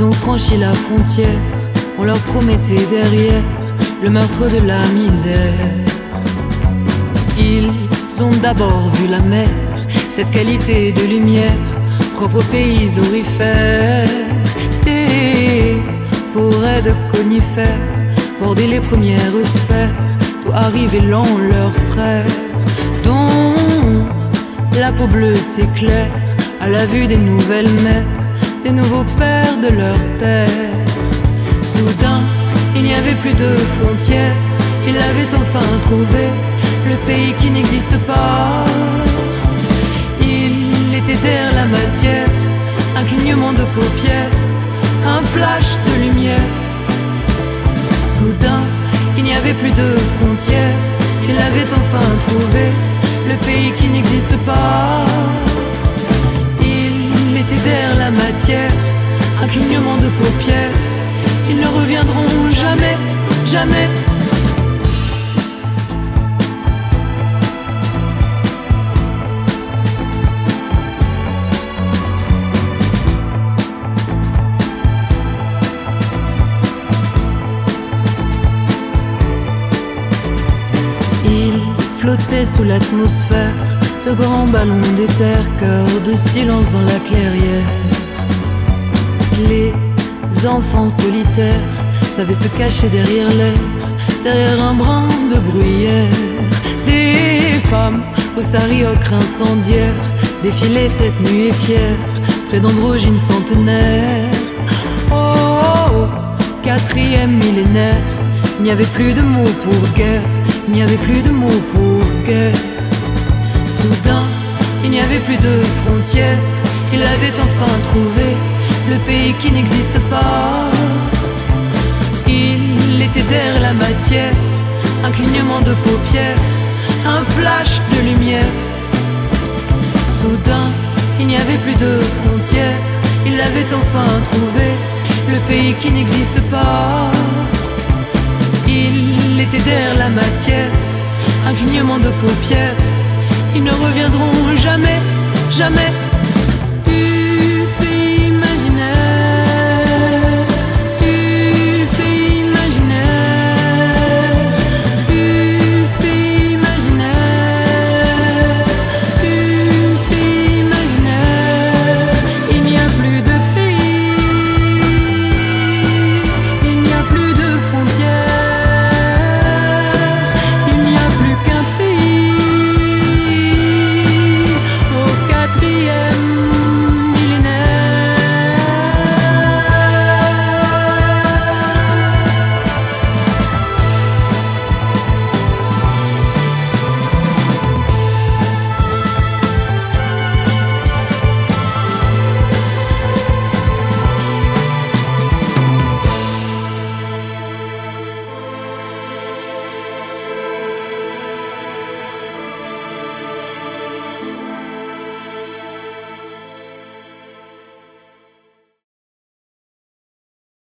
ont franchi la frontière, on leur promettait derrière le meurtre de la misère. Ils ont d'abord vu la mer, cette qualité de lumière, propre aux pays aurifères. Des forêts de conifères bordaient les premières sphères, tout arrivé lent leurs frères, dont la peau bleue s'éclaire à la vue des nouvelles mers, des nouveaux pères de leur terre. Soudain, il n'y avait plus de frontières, ils avaient enfin trouvé le pays qui n'existe pas. Il était derrière la matière, un clignement de paupières, un flash de lumière. Soudain, il n'y avait plus de frontières, il avait enfin trouvé le pays qui n'existe pas. Il était derrière la matière, un clignement de paupières, ils ne reviendront jamais, jamais. Flottait sous l'atmosphère de grands ballons d'éther, cœur de silence dans la clairière. Les enfants solitaires savaient se cacher derrière l'air, derrière un brin de bruyère. Des femmes aux sari ocre incendiaires défilaient tête nue et fières près d'androgynes centenaires. Oh, oh, oh, quatrième millénaire, il n'y avait plus de mots pour guerre, il n'y avait plus de mots pour guerre. Soudain, il n'y avait plus de frontières, il avait enfin trouvé le pays qui n'existe pas. Il était derrière la matière, un clignement de paupières, un flash de lumière. Soudain, il n'y avait plus de frontières, il avait enfin trouvé le pays qui n'existe pas. Il était derrière la matière, un clignement de paupières, ils ne reviendront jamais, jamais.